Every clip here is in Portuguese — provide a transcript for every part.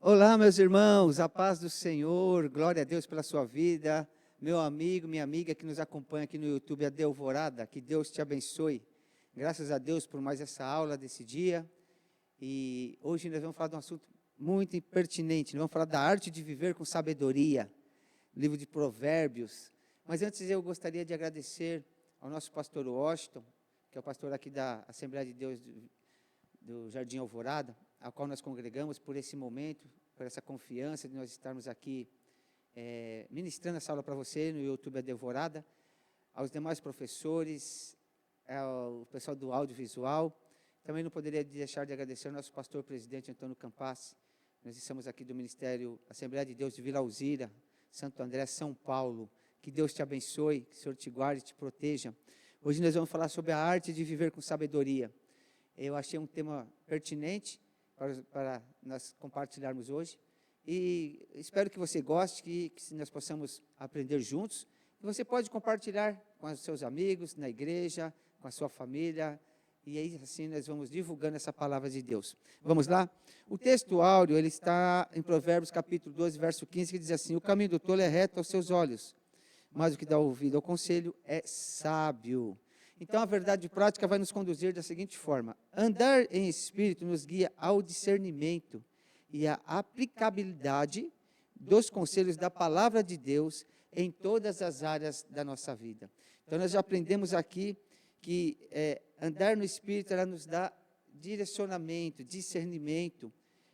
Olá, meus irmãos, a paz do Senhor, glória a Deus pela sua vida, meu amigo, minha amiga que nos acompanha aqui no YouTube, a Delvorada, que Deus te abençoe. Graças a Deus por mais essa aula desse dia. E hoje nós vamos falar de um assunto muito pertinente, nós vamos falar da arte de viver com sabedoria, livro de Provérbios. Mas antes eu gostaria de agradecer ao nosso pastor Washington, que é o pastor aqui da Assembleia de Deus do Jardim Alvorada, ao qual nós congregamos por esse momento, por essa confiança de nós estarmos aqui ministrando essa aula para você no YouTube A Devorada, aos demais professores, ao pessoal do audiovisual. Também não poderia deixar de agradecer ao nosso pastor presidente Antônio Campas. Nós estamos aqui do Ministério Assembleia de Deus de Vila Alzira, Santo André, São Paulo. Que Deus te abençoe, que o Senhor te guarde e te proteja. Hoje nós vamos falar sobre a arte de viver com sabedoria. Eu achei um tema pertinente para nós compartilharmos hoje. E espero que você goste, que nós possamos aprender juntos. E você pode compartilhar com os seus amigos, na igreja, com a sua família. E aí, assim, nós vamos divulgando essa palavra de Deus. Vamos lá? O texto áureo, ele está em Provérbios, capítulo 12, verso 15, que diz assim: o caminho do tolo é reto aos seus olhos, mas o que dá ouvido ao conselho é sábio. Então, a verdade prática vai nos conduzir da seguinte forma: andar em espírito nos guia ao discernimento e à aplicabilidade dos conselhos da palavra de Deus em todas as áreas da nossa vida. Então, nós já aprendemos aqui que andar no espírito, ela nos dá direcionamento, discernimento,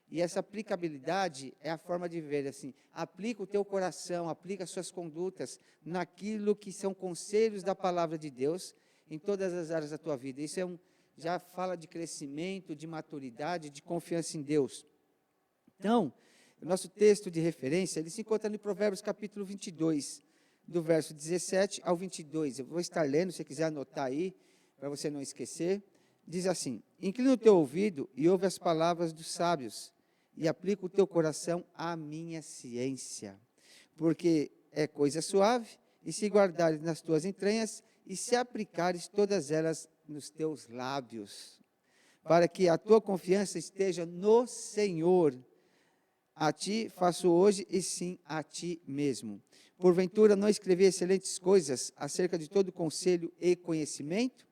e essa aplicabilidade é a forma de viver, assim, aplica o teu coração, aplica as suas condutas naquilo que são conselhos da palavra de Deus, em todas as áreas da tua vida. Isso já fala de crescimento, de maturidade, de confiança em Deus. Então, o nosso texto de referência, ele se encontra no Provérbios capítulo 22, do verso 17 ao 22. Eu vou estar lendo, se você quiser anotar aí, para você não esquecer. Diz assim: inclina o teu ouvido e ouve as palavras dos sábios, e aplica o teu coração à minha ciência, porque é coisa suave, e se guardares nas tuas entranhas, e se aplicares todas elas nos teus lábios, para que a tua confiança esteja no Senhor. A ti faço hoje, e sim a ti mesmo. Porventura não escrevi excelentes coisas acerca de todo conselho e conhecimento,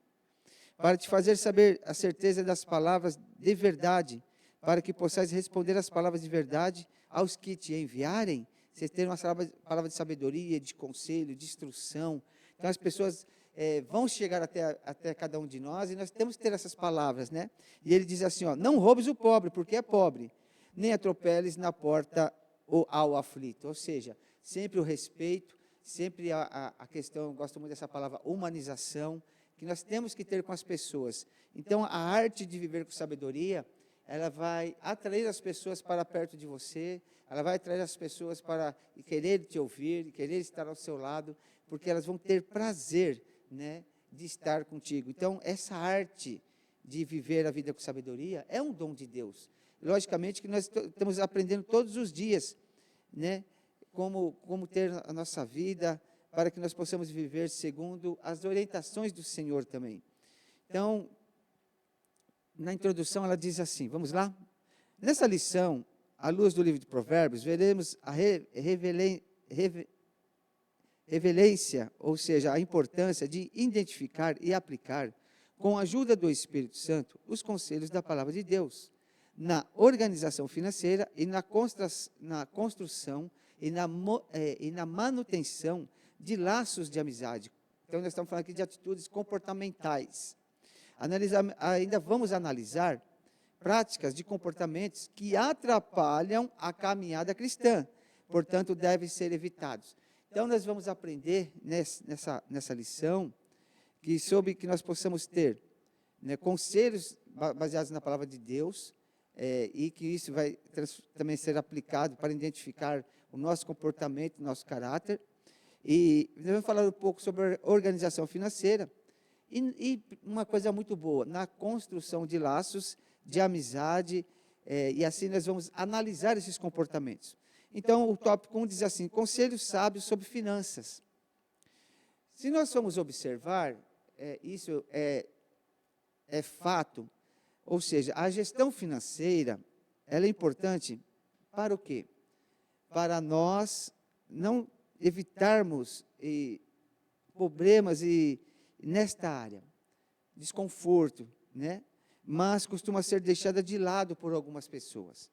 para te fazer saber a certeza das palavras de verdade, para que possais responder as palavras de verdade aos que te enviarem. Vocês terem uma palavra de sabedoria, de conselho, de instrução. Então as pessoas vão chegar até cada um de nós, e nós temos que ter essas palavras, né? E ele diz assim, ó: não roubes o pobre, porque é pobre, nem atropeles na porta ao aflito. Ou seja, sempre o respeito, sempre a questão, eu gosto muito dessa palavra, humanização, que nós temos que ter com as pessoas. Então, a arte de viver com sabedoria, ela vai atrair as pessoas para perto de você, ela vai atrair as pessoas para querer te ouvir, querer estar ao seu lado, porque elas vão ter prazer, né, de estar contigo. Então, essa arte de viver a vida com sabedoria é um dom de Deus. Logicamente que nós estamos aprendendo todos os dias, né, como ter a nossa vida, para que nós possamos viver segundo as orientações do Senhor também. Então, na introdução ela diz assim, vamos lá? Nessa lição, à luz do livro de Provérbios, veremos a revelência, ou seja, a importância de identificar e aplicar, com a ajuda do Espírito Santo, os conselhos da palavra de Deus, na organização financeira e na construção e na manutenção de laços de amizade. Então, nós estamos falando aqui de atitudes comportamentais. Ainda vamos analisar práticas de comportamentos que atrapalham a caminhada cristã, portanto, devem ser evitados. Então, nós vamos aprender nessa lição sobre que nós possamos ter, né, conselhos baseados na palavra de Deus, e que isso vai também ser aplicado para identificar o nosso comportamento, o nosso caráter. E nós vamos falar um pouco sobre organização financeira e uma coisa muito boa, na construção de laços de amizade, e assim nós vamos analisar esses comportamentos. Então, o tópico 1 diz assim: conselhos sábios sobre finanças. Se nós formos observar, isso é fato, ou seja, a gestão financeira, ela é importante para o quê? Para nós não evitarmos problemas nesta área, desconforto, né? Mas costuma ser deixada de lado por algumas pessoas.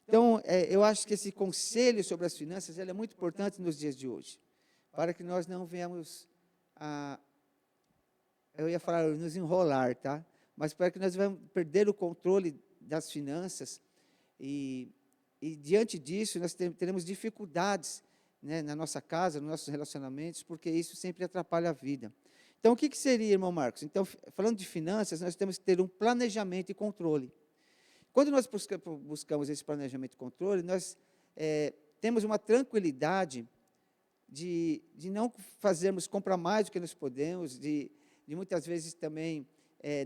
Então, eu acho que esse conselho sobre as finanças ele é muito importante nos dias de hoje, para que nós não venhamos eu ia falar nos enrolar, tá? Mas para que nós vamos perder o controle das finanças e diante disso nós teremos dificuldades, né, na nossa casa, nos nossos relacionamentos, porque isso sempre atrapalha a vida. Então, o que seria, irmão Marcos? Então, falando de finanças, nós temos que ter um planejamento e controle. Quando nós buscamos esse planejamento e controle, nós temos uma tranquilidade de não fazermos comprar mais do que nós podemos, de muitas vezes também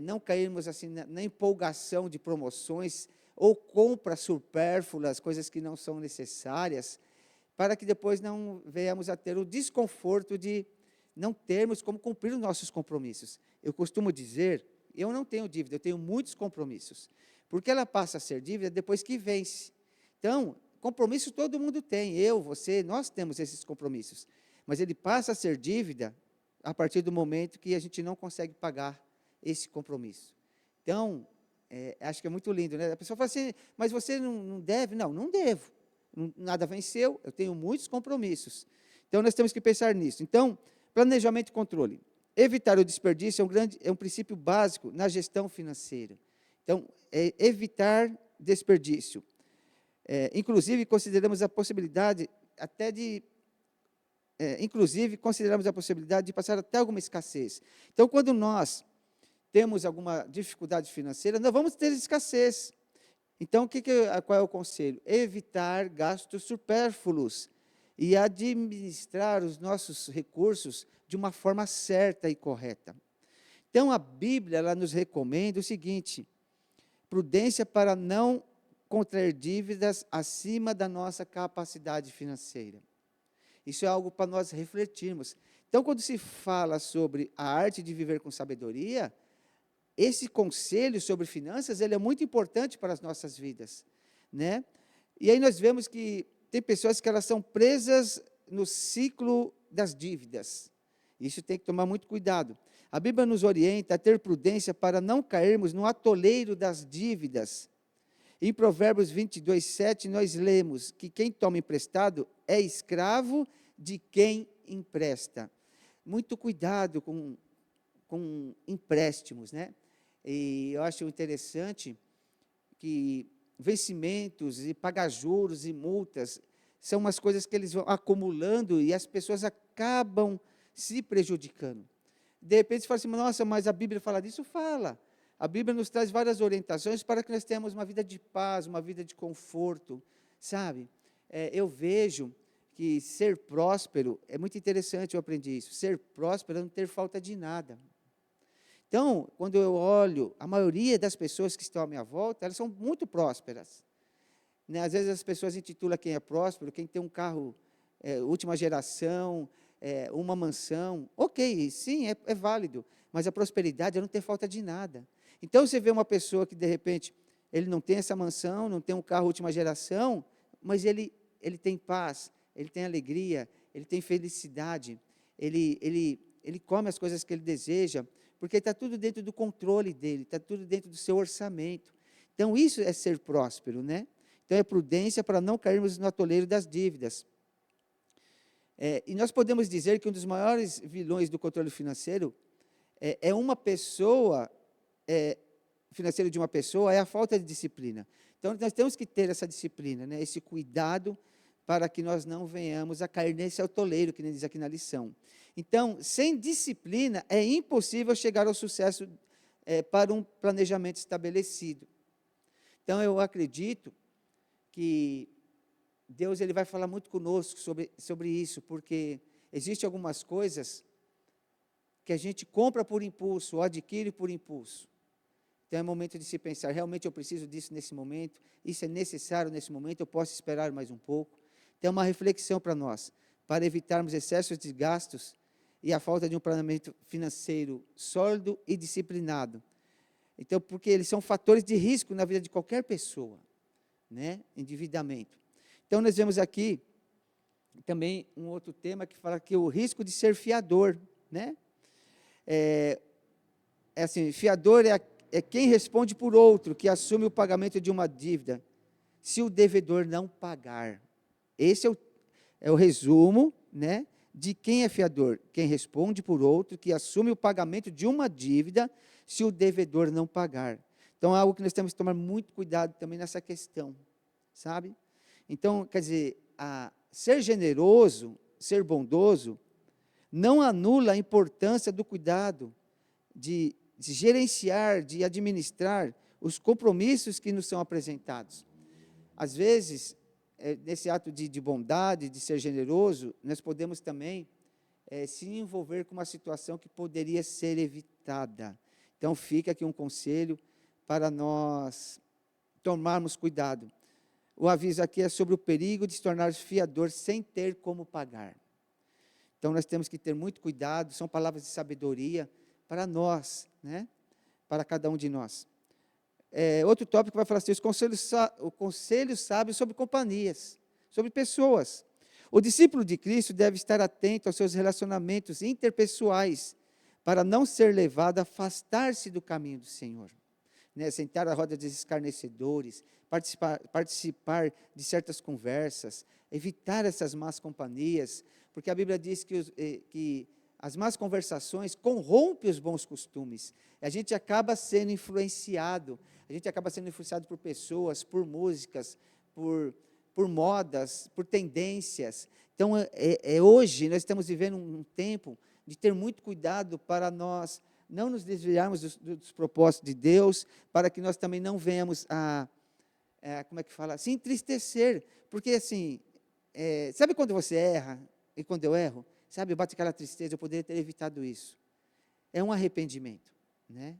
não cairmos assim na empolgação de promoções ou compras supérfluas, coisas que não são necessárias, para que depois não venhamos a ter o desconforto de não termos como cumprir os nossos compromissos. Eu costumo dizer, eu não tenho dívida, eu tenho muitos compromissos, porque ela passa a ser dívida depois que vence. Então, compromisso todo mundo tem, eu, você, nós temos esses compromissos, mas ele passa a ser dívida a partir do momento que a gente não consegue pagar esse compromisso. Então, acho que é muito lindo, né? A pessoa fala assim, mas você não deve? Não, não devo. Nada venceu, eu tenho muitos compromissos. Então, nós temos que pensar nisso. Então, planejamento e controle. Evitar o desperdício é um princípio básico na gestão financeira. Então, evitar desperdício. Inclusive, consideramos a possibilidade de passar até alguma escassez. Então, quando nós temos alguma dificuldade financeira, nós vamos ter escassez. Então, qual é o conselho? Evitar gastos supérfluos e administrar os nossos recursos de uma forma certa e correta. Então, a Bíblia ela nos recomenda o seguinte: prudência para não contrair dívidas acima da nossa capacidade financeira. Isso é algo para nós refletirmos. Então, quando se fala sobre a arte de viver com sabedoria, esse conselho sobre finanças, ele é muito importante para as nossas vidas, né? E aí nós vemos que tem pessoas que elas são presas no ciclo das dívidas. Isso tem que tomar muito cuidado. A Bíblia nos orienta a ter prudência para não cairmos no atoleiro das dívidas. Em Provérbios 22:7, nós lemos que quem toma emprestado é escravo de quem empresta. Muito cuidado com empréstimos, né? E eu acho interessante que vencimentos e pagar juros e multas são umas coisas que eles vão acumulando e as pessoas acabam se prejudicando. De repente você fala assim, nossa, mas a Bíblia fala disso? Fala. A Bíblia nos traz várias orientações para que nós tenhamos uma vida de paz, uma vida de conforto, sabe? Eu vejo que ser próspero, é muito interessante, eu aprendi isso, ser próspero é não ter falta de nada. Então, quando eu olho, a maioria das pessoas que estão à minha volta, elas são muito prósperas. Né? Às vezes as pessoas intitulam quem é próspero, quem tem um carro última geração, uma mansão. Ok, sim, é válido, mas a prosperidade é não ter falta de nada. Então, você vê uma pessoa que, de repente, ele não tem essa mansão, não tem um carro última geração, mas ele tem paz, ele tem alegria, ele tem felicidade, ele come as coisas que ele deseja, porque está tudo dentro do controle dele, está tudo dentro do seu orçamento. Então, isso é ser próspero, né? Então, é prudência para não cairmos no atoleiro das dívidas. E nós podemos dizer que um dos maiores vilões do controle financeiro é uma pessoa, financeiro de uma pessoa, é a falta de disciplina. Então, nós temos que ter essa disciplina, né? Esse cuidado para que nós não venhamos a cair nesse atoleiro, que nem diz aqui na lição. Então, sem disciplina, é impossível chegar ao sucesso para um planejamento estabelecido. Então, eu acredito que Deus ele vai falar muito conosco sobre isso, porque existem algumas coisas que a gente compra por impulso, ou adquire por impulso. Então, é momento de se pensar, realmente eu preciso disso nesse momento, isso é necessário nesse momento, eu posso esperar mais um pouco. Então, é uma reflexão para nós, para evitarmos excessos de gastos e a falta de um planejamento financeiro sólido e disciplinado. Então, porque eles são fatores de risco na vida de qualquer pessoa, né? Endividamento. Então, nós vemos aqui também um outro tema que fala que o risco de ser fiador, né? Assim, fiador é quem responde por outro, que assume o pagamento de uma dívida, se o devedor não pagar. Esse é o resumo, né, de quem é fiador. Quem responde por outro, que assume o pagamento de uma dívida, se o devedor não pagar. Então, é algo que nós temos que tomar muito cuidado também nessa questão, sabe? Então, quer dizer, ser generoso, ser bondoso, não anula a importância do cuidado, de gerenciar, de administrar os compromissos que nos são apresentados. Às vezes, nesse ato de bondade, de ser generoso, nós podemos também se envolver com uma situação que poderia ser evitada. Então, fica aqui um conselho para nós tomarmos cuidado. O aviso aqui é sobre o perigo de se tornar fiador sem ter como pagar. Então, nós temos que ter muito cuidado, são palavras de sabedoria para nós, né? Para cada um de nós. Outro tópico vai falar assim, o conselho sábio sobre companhias, sobre pessoas. O discípulo de Cristo deve estar atento aos seus relacionamentos interpessoais, para não ser levado a afastar-se do caminho do Senhor. Né? Sentar à roda dos escarnecedores, participar de certas conversas, evitar essas más companhias, porque a Bíblia diz que as más conversações corrompem os bons costumes. A gente acaba sendo influenciado, por pessoas, por músicas, por modas, por tendências. Então, hoje nós estamos vivendo um tempo de ter muito cuidado para nós não nos desviarmos dos propósitos de Deus, para que nós também não venhamos se entristecer, porque assim, sabe quando você erra, e quando eu erro, sabe, bate aquela tristeza, eu poderia ter evitado isso. É um arrependimento, né?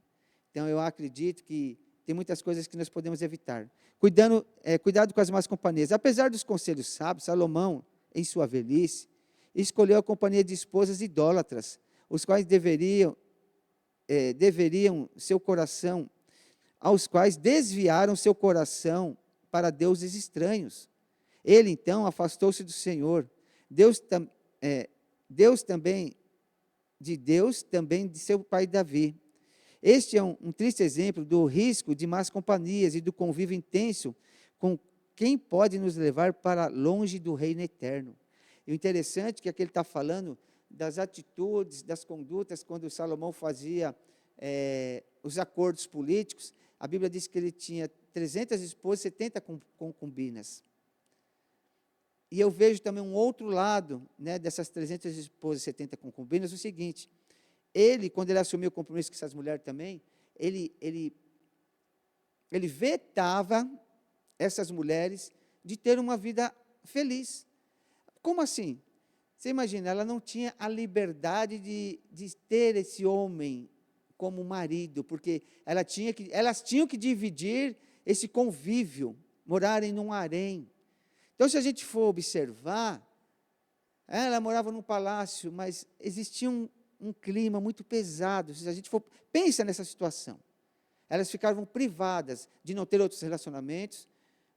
Então, eu acredito que tem muitas coisas que nós podemos evitar. Cuidado com as más companhias. Apesar dos conselhos sábios, Salomão, em sua velhice, escolheu a companhia de esposas idólatras, os quais deveriam seu coração, aos quais desviaram seu coração para deuses estranhos. Ele, então, afastou-se do Senhor. Deus também de seu pai Davi. Este é um triste exemplo do risco de más companhias e do convívio intenso com quem pode nos levar para longe do reino eterno. E o interessante é que aqui ele está falando das atitudes, das condutas, quando Salomão fazia os acordos políticos, a Bíblia diz que ele tinha 300 esposas e 70 concubinas. E eu vejo também um outro lado, né, dessas 300 esposas e 70 concubinas, o seguinte: quando ele assumiu o compromisso com essas mulheres também, ele vetava essas mulheres de ter uma vida feliz. Como assim? Você imagina, ela não tinha a liberdade de ter esse homem como marido, porque elas tinham que dividir esse convívio, morarem num harém. Então, se a gente for observar, ela morava num palácio, mas existia um clima muito pesado. Se a gente for, pensa nessa situação. Elas ficavam privadas de não ter outros relacionamentos,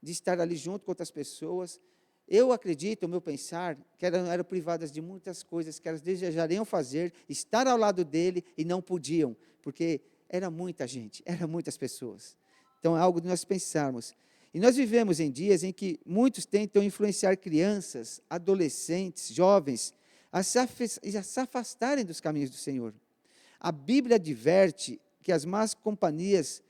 de estar ali junto com outras pessoas. Eu acredito, o meu pensar, que eram privadas de muitas coisas que elas desejariam fazer, estar ao lado dele e não podiam, porque era muita gente, eram muitas pessoas. Então, é algo de nós pensarmos. E nós vivemos em dias em que muitos tentam influenciar crianças, adolescentes, jovens, a se afastarem dos caminhos do Senhor. A Bíblia adverte que as más companhias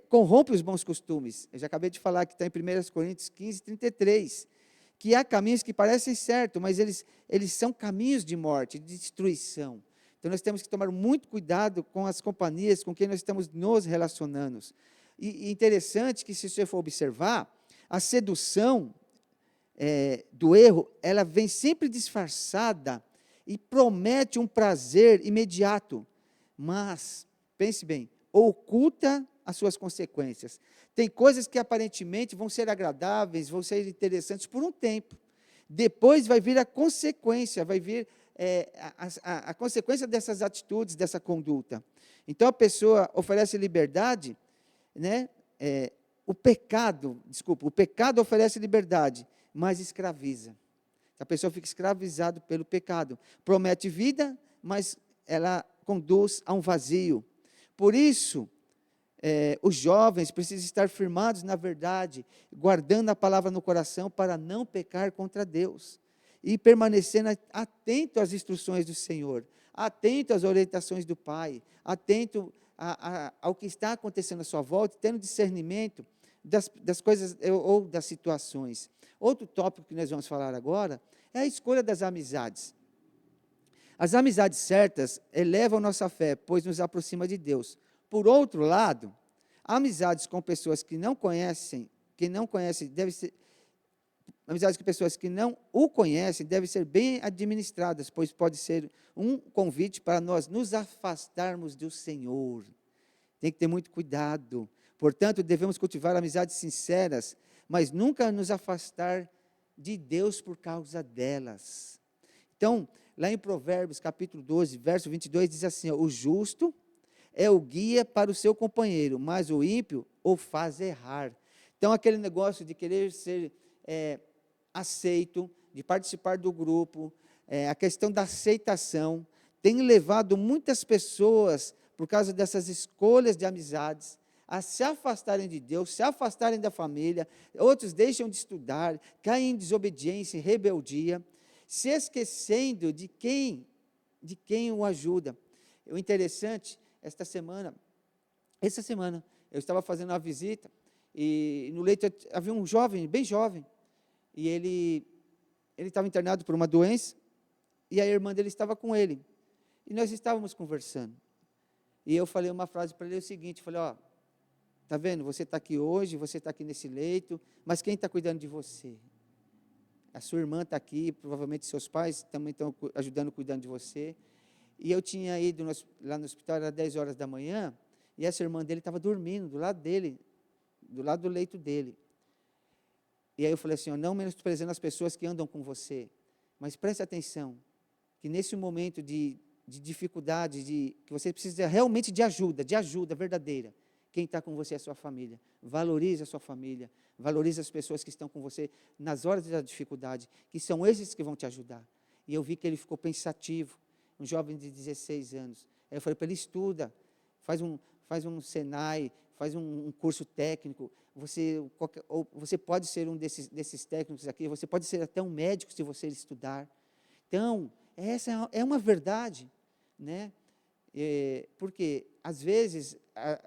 corrompem os bons costumes. Eu já acabei de falar que está em 1 Coríntios 15, 33, que há caminhos que parecem certos, mas eles são caminhos de morte, de destruição. Então, nós temos que tomar muito cuidado com as companhias com quem nós estamos nos relacionando. E interessante que, se você for observar, a sedução do erro, ela vem sempre disfarçada e promete um prazer imediato, mas, pense bem, oculta as suas consequências. Tem coisas que aparentemente vão ser agradáveis, vão ser interessantes por um tempo. Depois vai vir a consequência, a consequência dessas atitudes, dessa conduta. Então, a pessoa oferece liberdade, né? O pecado oferece liberdade, mas escraviza. A pessoa fica escravizada pelo pecado. Promete vida, mas ela conduz a um vazio. Por isso, os jovens precisam estar firmados na verdade, guardando a palavra no coração para não pecar contra Deus. E permanecendo atento às instruções do Senhor, atento às orientações do Pai, atento ao que está acontecendo à sua volta, tendo discernimento das coisas ou das situações. Outro tópico que nós vamos falar agora é a escolha das amizades. As amizades certas elevam nossa fé, pois nos aproxima de Deus. Por outro lado, amizades com pessoas que não conhecem, amizades com pessoas que não o conhecem, devem ser bem administradas, pois pode ser um convite para nós nos afastarmos do Senhor. Tem que ter muito cuidado. Portanto, devemos cultivar amizades sinceras, mas nunca nos afastar de Deus por causa delas. Então, lá em Provérbios, capítulo 12, verso 22, diz assim, o justo é o guia para o seu companheiro, mas o ímpio o faz errar. Então, aquele negócio de querer ser aceito, de participar do grupo, a questão da aceitação, tem levado muitas pessoas, por causa dessas escolhas de amizades, a se afastarem de Deus, se afastarem da família, outros deixam de estudar, caem em desobediência, em rebeldia, se esquecendo de quem o ajuda. O interessante, essa semana, eu estava fazendo uma visita, e no leito havia um jovem, bem jovem, e ele estava internado por uma doença, e a irmã dele estava com ele, e nós estávamos conversando, e eu falei uma frase para ele, o seguinte, falei, está vendo, você está aqui hoje, você está aqui nesse leito, mas quem está cuidando de você? A sua irmã está aqui, provavelmente seus pais também estão ajudando, cuidando de você, e eu tinha ido lá no hospital, era 10 horas da manhã, e essa irmã dele estava dormindo do lado dele, do lado do leito dele. E aí eu falei assim, não menosprezando as pessoas que andam com você, mas preste atenção, que nesse momento de dificuldade, que você precisa realmente de ajuda verdadeira, quem está com você é a sua família. Valorize a sua família, valorize as pessoas que estão com você nas horas da dificuldade, que são esses que vão te ajudar. E eu vi que ele ficou pensativo, um jovem de 16 anos. Aí eu falei para ele, estuda, faz um Senai, faz um curso técnico, você pode ser um desses técnicos aqui, você pode ser até um médico se você estudar. Então, essa é uma verdade, né? Porque, às vezes,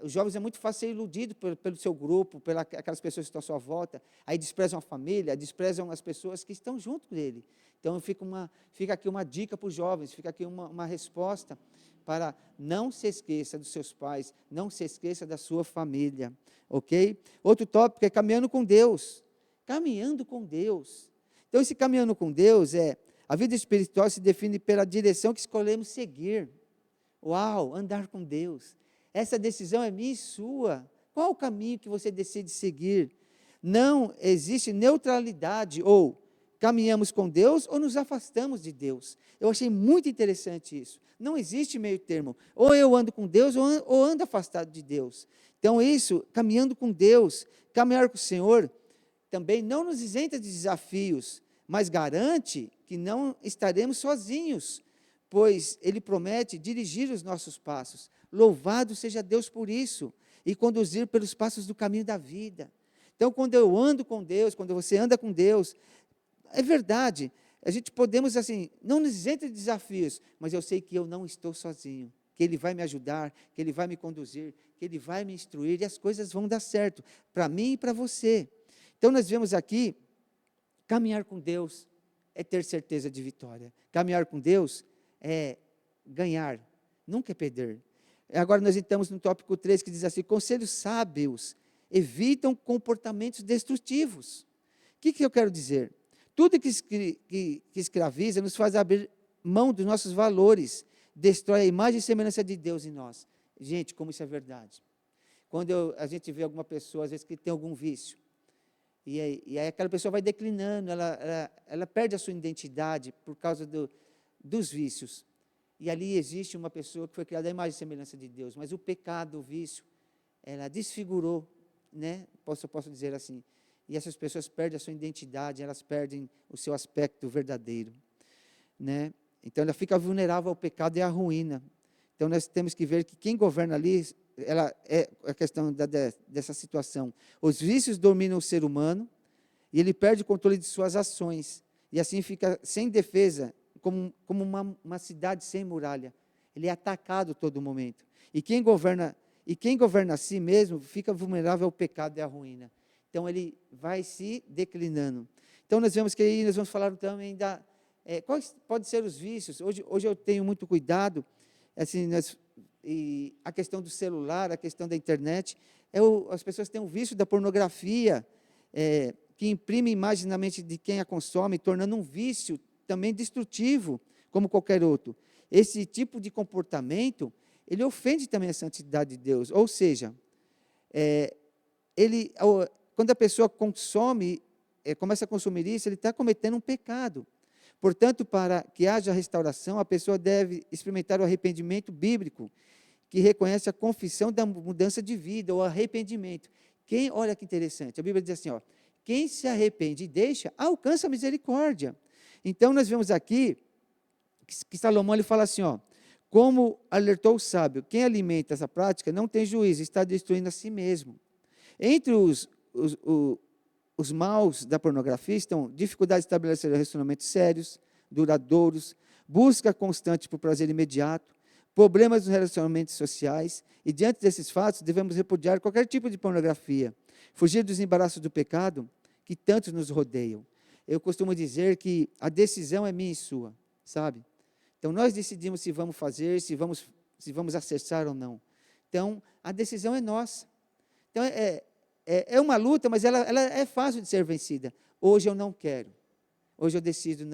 os jovens é muito fácil ser iludido pelo seu grupo, aquelas pessoas que estão à sua volta, aí desprezam a família, desprezam as pessoas que estão junto dele. Então, fica aqui uma dica para os jovens, fica aqui uma resposta para não se esqueça dos seus pais, não se esqueça da sua família, ok? Outro tópico é caminhando com Deus. Caminhando com Deus. Então, esse caminhando com Deus a vida espiritual se define pela direção que escolhemos seguir. Uau, andar com Deus. Essa decisão é minha e sua. Qual o caminho que você decide seguir? Não existe neutralidade, ou caminhamos com Deus ou nos afastamos de Deus. Eu achei muito interessante isso. Não existe meio termo. Ou eu ando com Deus ou ando afastado de Deus. Então isso, caminhando com Deus, caminhar com o Senhor, também não nos isenta de desafios, mas garante que não estaremos sozinhos, pois Ele promete dirigir os nossos passos. Louvado seja Deus por isso, e conduzir pelos passos do caminho da vida. Então, quando eu ando com Deus, quando você anda com Deus, é verdade, a gente podemos, assim, não nos isenta de desafios, mas eu sei que eu não estou sozinho, que Ele vai me ajudar, que Ele vai me conduzir, que Ele vai me instruir, e as coisas vão dar certo, para mim e para você. Então, nós vemos aqui, caminhar com Deus é ter certeza de vitória. Caminhar com Deus é ganhar, nunca é perder. Agora nós estamos no tópico 3, que diz assim, conselhos sábios evitam comportamentos destrutivos. O que eu quero dizer? Tudo que escraviza nos faz abrir mão dos nossos valores, destrói a imagem e semelhança de Deus em nós. Gente, como isso é verdade. Quando a gente vê alguma pessoa, às vezes, que tem algum vício, e aí aquela pessoa vai declinando, ela perde a sua identidade por causa dos vícios. E ali existe uma pessoa que foi criada à imagem e semelhança de Deus, mas o pecado, o vício, ela desfigurou, né? Posso dizer assim, e essas pessoas perdem a sua identidade, elas perdem o seu aspecto verdadeiro, né? Então, ela fica vulnerável ao pecado e à ruína. Então, nós temos que ver que quem governa ali, ela é a questão dessa situação. Os vícios dominam o ser humano e ele perde o controle de suas ações. E assim fica sem defesa, como uma cidade sem muralha. Ele é atacado todo momento. E quem governa a si mesmo fica vulnerável ao pecado e à ruína. Então, ele vai se declinando. Então, nós vemos que aí nós vamos falar também quais podem ser os vícios. Hoje eu tenho muito cuidado, assim, e a questão do celular, a questão da internet, as pessoas têm o vício da pornografia, que imprime imagem na mente de quem a consome, tornando um vício também destrutivo, como qualquer outro. Esse tipo de comportamento, ele ofende também a santidade de Deus, ou seja, quando a pessoa começa a consumir isso, ele está cometendo um pecado. Portanto, para que haja restauração, a pessoa deve experimentar o arrependimento bíblico, que reconhece a confissão da mudança de vida, o arrependimento. Olha que interessante, a Bíblia diz assim, quem se arrepende e deixa, alcança a misericórdia. Então, nós vemos aqui que Salomão ele fala assim, como alertou o sábio, quem alimenta essa prática não tem juízo, está destruindo a si mesmo. Entre os maus da pornografia estão dificuldade de estabelecer relacionamentos sérios, duradouros, busca constante por prazer imediato, problemas nos relacionamentos sociais, e diante desses fatos devemos repudiar qualquer tipo de pornografia, fugir dos embaraços do pecado que tantos nos rodeiam. Eu costumo dizer que a decisão é minha e sua, sabe? Então, nós decidimos se vamos fazer, se vamos acessar ou não. Então, a decisão é nossa. Então, é uma luta, mas ela é fácil de ser vencida. Hoje eu não quero. Hoje eu decido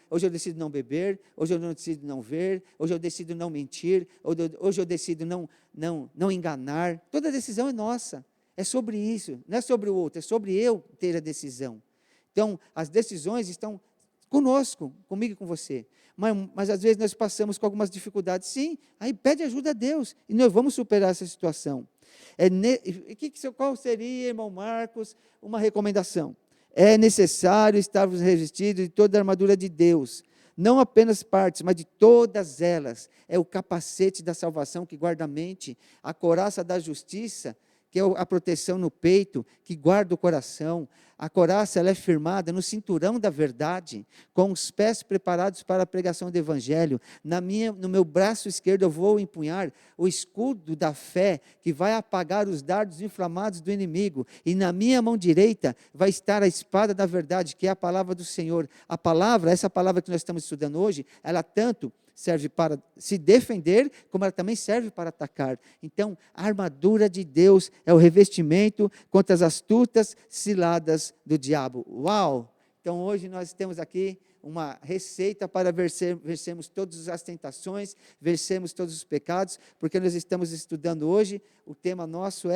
hoje eu decido não beber, hoje eu decido não ver, hoje eu decido não mentir, hoje eu decido não enganar. Toda decisão é nossa. É sobre isso, não é sobre o outro, é sobre eu ter a decisão. Então, as decisões estão conosco, comigo e com você. Mas às vezes nós passamos com algumas dificuldades, sim, aí pede ajuda a Deus, e nós vamos superar essa situação. Qual seria, irmão Marcos, uma recomendação? É necessário estarmos revestidos de toda a armadura de Deus, não apenas partes, mas de todas elas. É o capacete da salvação que guarda a mente, a couraça da justiça, que é a proteção no peito, que guarda o coração. A couraça ela é firmada no cinturão da verdade, com os pés preparados para a pregação do Evangelho. No meu braço esquerdo eu vou empunhar o escudo da fé, que vai apagar os dardos inflamados do inimigo. E na minha mão direita vai estar a espada da verdade, que é a palavra do Senhor. Essa palavra que nós estamos estudando hoje, ela tanto serve para se defender, como ela também serve para atacar. Então, a armadura de Deus é o revestimento contra as astutas ciladas do diabo. Uau! Então, hoje nós temos aqui uma receita para vencermos todas as tentações, vencermos todos os pecados, porque nós estamos estudando hoje, o tema nosso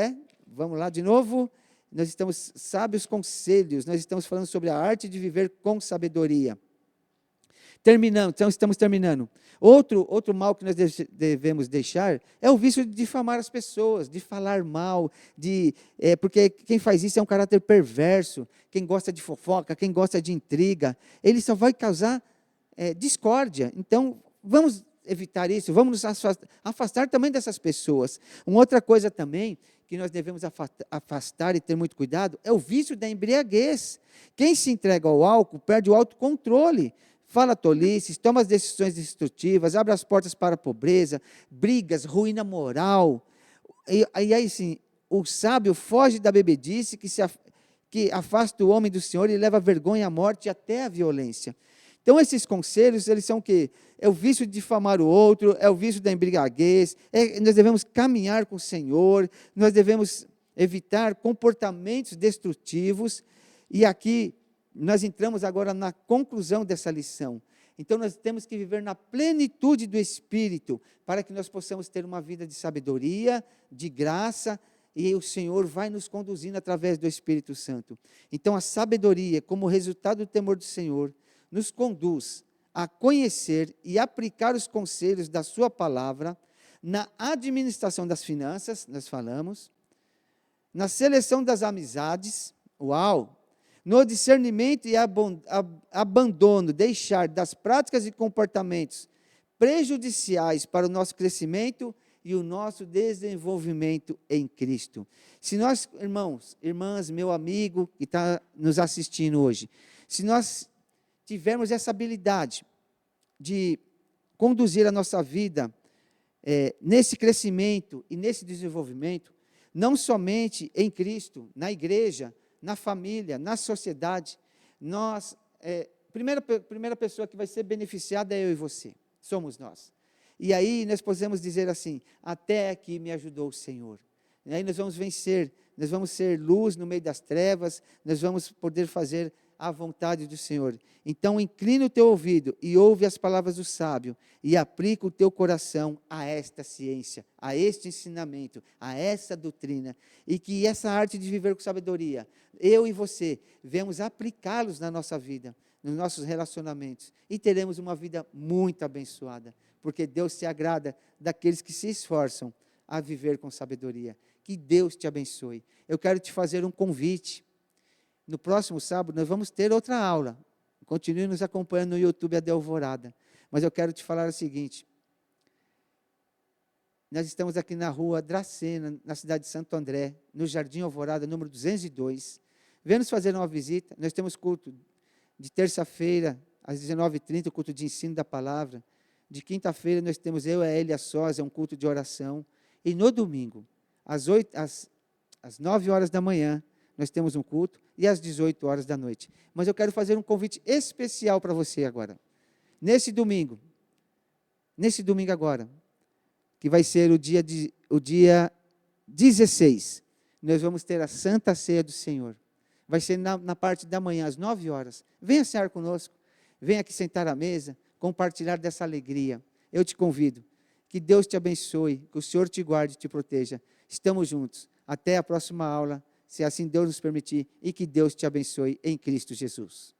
vamos lá de novo, nós estamos sábios conselhos, nós estamos falando sobre a arte de viver com sabedoria. Estamos terminando. Outro mal que nós devemos deixar é o vício de difamar as pessoas, de falar mal, porque quem faz isso é um caráter perverso, quem gosta de fofoca, quem gosta de intriga, ele só vai causar discórdia. Então, vamos evitar isso, vamos nos afastar também dessas pessoas. Uma outra coisa também que nós devemos afastar e ter muito cuidado é o vício da embriaguez. Quem se entrega ao álcool perde o autocontrole, fala tolices, toma as decisões destrutivas, abre as portas para a pobreza, brigas, ruína moral. E aí sim, o sábio foge da bebedice que afasta o homem do Senhor e leva a vergonha, a morte e até a violência. Então, esses conselhos, eles são o quê? É o vício de difamar o outro, é o vício da embriaguez, nós devemos caminhar com o Senhor, nós devemos evitar comportamentos destrutivos, e aqui nós entramos agora na conclusão dessa lição. Então, nós temos que viver na plenitude do Espírito, para que nós possamos ter uma vida de sabedoria, de graça, e o Senhor vai nos conduzindo através do Espírito Santo. Então, a sabedoria, como resultado do temor do Senhor, nos conduz a conhecer e aplicar os conselhos da sua palavra na administração das finanças, nós falamos, na seleção das amizades, uau, no discernimento e abandono, deixar das práticas e comportamentos prejudiciais para o nosso crescimento e o nosso desenvolvimento em Cristo. Se nós, irmãos, irmãs, meu amigo que está nos assistindo hoje, se nós tivermos essa habilidade de conduzir a nossa vida nesse crescimento e nesse desenvolvimento, não somente em Cristo, na igreja, na família, na sociedade, nós, primeira pessoa que vai ser beneficiada é eu e você, somos nós. E aí nós podemos dizer assim, até aqui me ajudou o Senhor. E aí nós vamos vencer, nós vamos ser luz no meio das trevas, nós vamos poder fazer a vontade do Senhor. Então inclina o teu ouvido e ouve as palavras do sábio e aplica o teu coração a esta ciência, a este ensinamento, a essa doutrina, e que essa arte de viver com sabedoria, eu e você, venhamos aplicá-los na nossa vida, nos nossos relacionamentos, e teremos uma vida muito abençoada, porque Deus se agrada daqueles que se esforçam a viver com sabedoria. Que Deus te abençoe. Eu quero te fazer um convite. No próximo sábado, nós vamos ter outra aula. Continue nos acompanhando no YouTube, Adel Alvorada. Mas eu quero te falar o seguinte. Nós estamos aqui na rua Dracena, na cidade de Santo André, no Jardim Alvorada, número 202. Venha nos fazer uma visita. Nós temos culto de terça-feira, às 19h30, o culto de ensino da palavra. De quinta-feira, nós temos eu e a Elia Sós, é um culto de oração. E no domingo, às 9 horas da manhã, nós temos um culto, e às 18 horas da noite. Mas eu quero fazer um convite especial para você agora. Nesse domingo agora, que vai ser o dia 16, nós vamos ter a Santa Ceia do Senhor. Vai ser na parte da manhã, às 9 horas. Venha cear conosco, venha aqui sentar à mesa, compartilhar dessa alegria. Eu te convido. Que Deus te abençoe, que o Senhor te guarde e te proteja. Estamos juntos. Até a próxima aula, se assim Deus nos permitir, e que Deus te abençoe em Cristo Jesus.